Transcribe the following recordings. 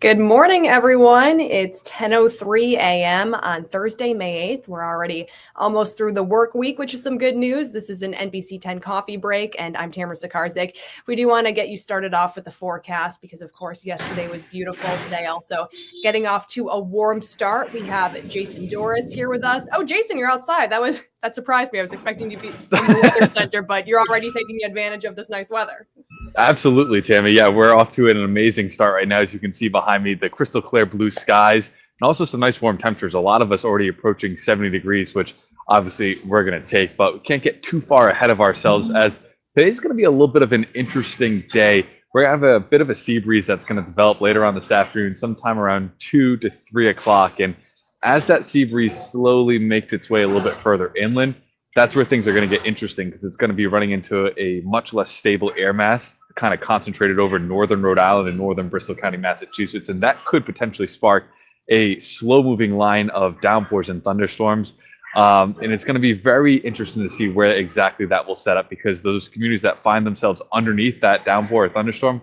Good morning, everyone. It's 10:03 a.m. on Thursday, May 8th. We're already almost through the work week, which is some good news. This is an NBC 10 coffee break, and I'm Tamara Sacharczyk. We do want to get you started off with the forecast because, of course, yesterday was beautiful. Today also getting off to a warm start. We have Jason Doris here with us. Oh, Jason, you're outside. That surprised me. I was expecting you to be in the weather center, but you're already taking advantage of this nice weather. Absolutely, Tammy. Yeah, we're off to an amazing start right now. As you can see behind me, the crystal clear blue skies and also some nice warm temperatures. A lot of us already approaching 70 degrees, which obviously we're going to take, but we can't get too far ahead of ourselves as today's going to be a little bit of an interesting day. We're going to have a bit of a sea breeze that's going to develop later on this afternoon, sometime around 2 to 3 o'clock. And as that sea breeze slowly makes its way a little bit further inland, that's where things are going to get interesting because it's going to be running into a much less stable air mass, kind of concentrated over northern Rhode Island and northern Bristol County, Massachusetts. And that could potentially spark a slow moving line of downpours and thunderstorms. And it's going to be very interesting to see where exactly that will set up because those communities that find themselves underneath that downpour or thunderstorm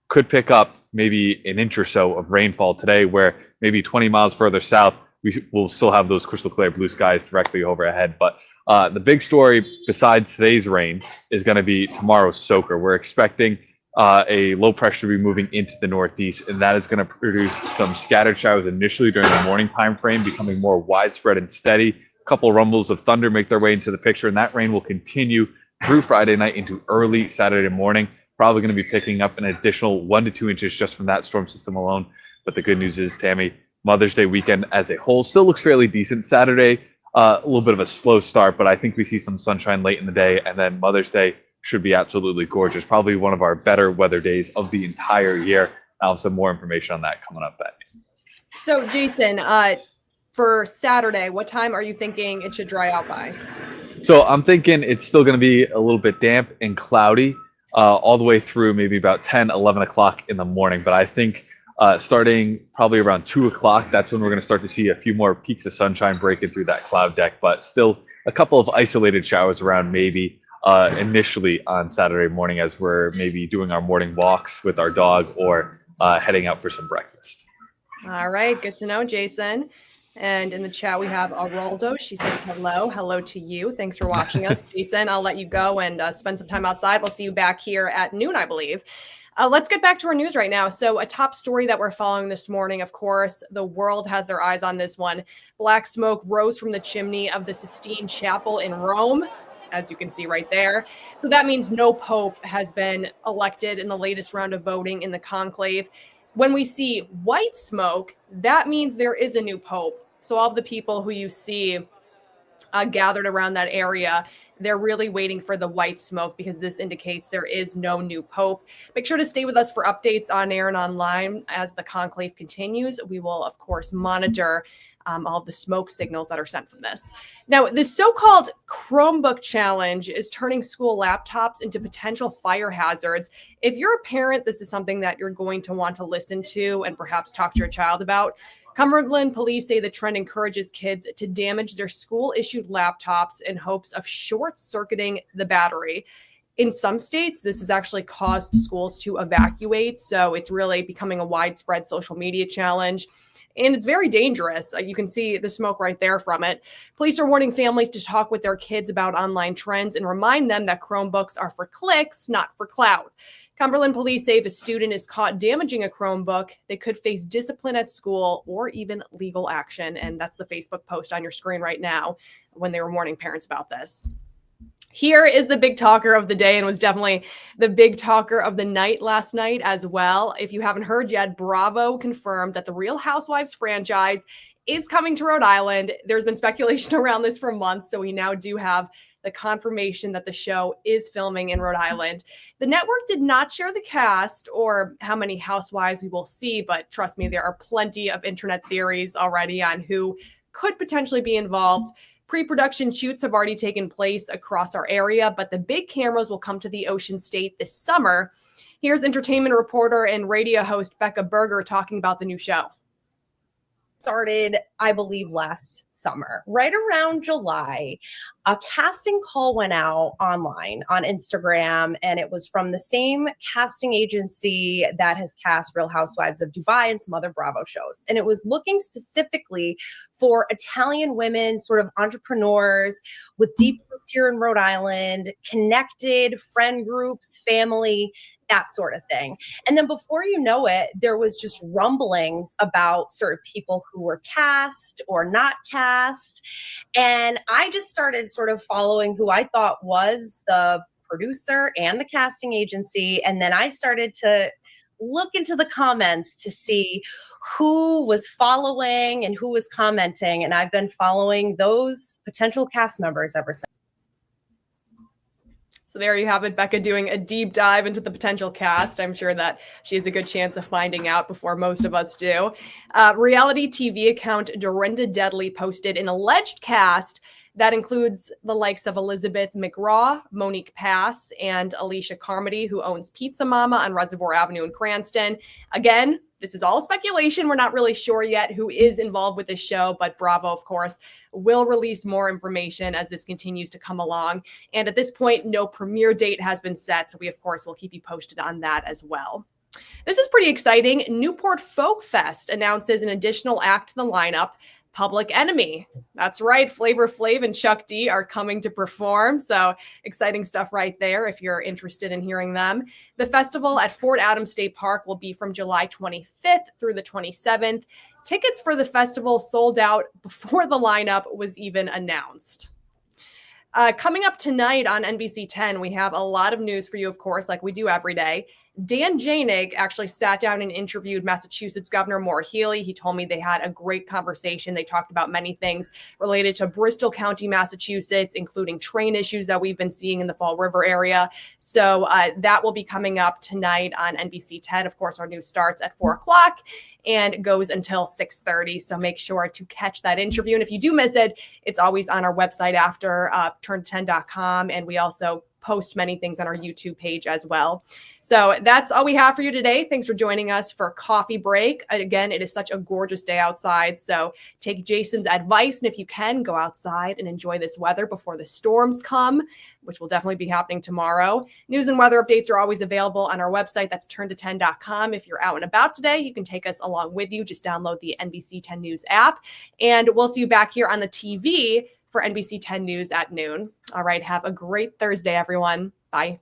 could pick up maybe an inch or so of rainfall today, where maybe 20 miles further south, we will still have those crystal clear blue skies directly overhead. But the big story besides today's rain is going to be tomorrow's soaker. We're expecting a low pressure to be moving into the northeast, and that is going to produce some scattered showers initially during the morning time frame, becoming more widespread and steady. A couple rumbles of thunder make their way into the picture, and that rain will continue through Friday night into early Saturday morning. Probably going to be picking up an additional 1 to 2 inches just from that storm system alone. But the good news is, Tammy, Mother's Day weekend as a whole still looks fairly decent. Saturday, a little bit of a slow start, but I think we see some sunshine late in the day, and then Mother's Day should be absolutely gorgeous. Probably one of our better weather days of the entire year. I'll have some more information on that coming up. So, Jason, for Saturday, what time are you thinking it should dry out by? So I'm thinking it's still going to be a little bit damp and cloudy all the way through maybe about 10, 11 o'clock in the morning. But I think starting probably around 2 o'clock, that's when we're going to start to see a few more peaks of sunshine breaking through that cloud deck, but still a couple of isolated showers around maybe initially on Saturday morning as we're maybe doing our morning walks with our dog or heading out for some breakfast. All right. Good to know, Jason. And in the chat, we have Aroldo. She says, hello to you. Thanks for watching us. Jason, I'll let you go and spend some time outside. We'll see you back here at noon, I believe. Let's get back to our news right now. So a top story that we're following this morning, of course, the world has their eyes on this one. Black smoke rose from the chimney of the Sistine Chapel in Rome, as you can see right there. So that means no pope has been elected in the latest round of voting in the conclave. When we see white smoke, that means there is a new pope. So all of the people who you see gathered around that area, they're really waiting for the white smoke because this indicates there is no new pope. Make sure to stay with us for updates on air and online as the conclave continues. We will, of course, monitor all of the smoke signals that are sent from this. Now, the so-called Chromebook challenge is turning school laptops into potential fire hazards. If you're a parent, this is something that you're going to want to listen to and perhaps talk to your child about. Cumberland police say the trend encourages kids to damage their school-issued laptops in hopes of short-circuiting the battery. In some states, this has actually caused schools to evacuate, so it's really becoming a widespread social media challenge. And it's very dangerous. You can see the smoke right there from it. Police are warning families to talk with their kids about online trends and remind them that Chromebooks are for clicks, not for clout. Cumberland police say if a student is caught damaging a Chromebook, they could face discipline at school or even legal action. And that's the Facebook post on your screen right now when they were warning parents about this. Here is the big talker of the day and was definitely the big talker of the night last night as well. If you haven't heard yet, Bravo confirmed that the Real Housewives franchise is coming to Rhode Island. There's been speculation around this for months, so we now do have the confirmation that the show is filming in Rhode Island. The network did not share the cast or how many housewives we will see, but trust me, there are plenty of internet theories already on who could potentially be involved. Pre-production shoots have already taken place across our area, but the big cameras will come to the Ocean State this summer. Here's entertainment reporter and radio host Becca Berger talking about the new show. Started, I believe, last summer, right around July, a casting call went out online on Instagram, and it was from the same casting agency that has cast Real Housewives of Dubai and some other Bravo shows. And it was looking specifically for Italian women, sort of entrepreneurs with deep roots here in Rhode Island, connected friend groups, family, that sort of thing. And then before you know it, there was just rumblings about sort of people who were cast or not cast. And I just started sort of following who I thought was the producer and the casting agency. And then I started to look into the comments to see who was following and who was commenting. And I've been following those potential cast members ever since. So there you have it, Becca doing a deep dive into the potential cast. I'm sure that she has a good chance of finding out before most of us do. Reality TV account Dorinda Deadly posted an alleged cast that includes the likes of Elizabeth McGraw, Monique Pass, and Alicia Carmody, who owns Pizza Mama on Reservoir Avenue in Cranston. Again, this is all speculation. We're not really sure yet who is involved with this show, but Bravo, of course, will release more information as this continues to come along. And at this point, no premiere date has been set, so we, of course, will keep you posted on that as well. This is pretty exciting. Newport Folk Fest announces an additional act to the lineup, Public Enemy. That's right. Flavor Flav and Chuck D are coming to perform. So exciting stuff right there if you're interested in hearing them. The festival at Fort Adams State Park will be from July 25th through the 27th. Tickets for the festival sold out before the lineup was even announced. Coming up tonight on NBC 10, we have a lot of news for you, of course, like we do every day. Dan Janig actually sat down and interviewed Massachusetts Governor Maura Healey. He told me they had a great conversation. They talked about many things related to Bristol County, Massachusetts, including train issues that we've been seeing in the Fall River area. So that will be coming up tonight on NBC 10. Of course, our news starts at 4 o'clock and goes until 6:30. So make sure to catch that interview. And if you do miss it, it's always on our website after turn10.com. And we also post many things on our YouTube page as well. So that's all we have for you today. Thanks for joining us for Coffee Break. Again, it is such a gorgeous day outside. So take Jason's advice. And if you can, go outside and enjoy this weather before the storms come, which will definitely be happening tomorrow. News and weather updates are always available on our website. That's turn10.com. If you're out and about today, you can take us along with you. Just download the NBC 10 News app. And we'll see you back here on the TV for NBC 10 News at noon. All right. Have a great Thursday, everyone. Bye.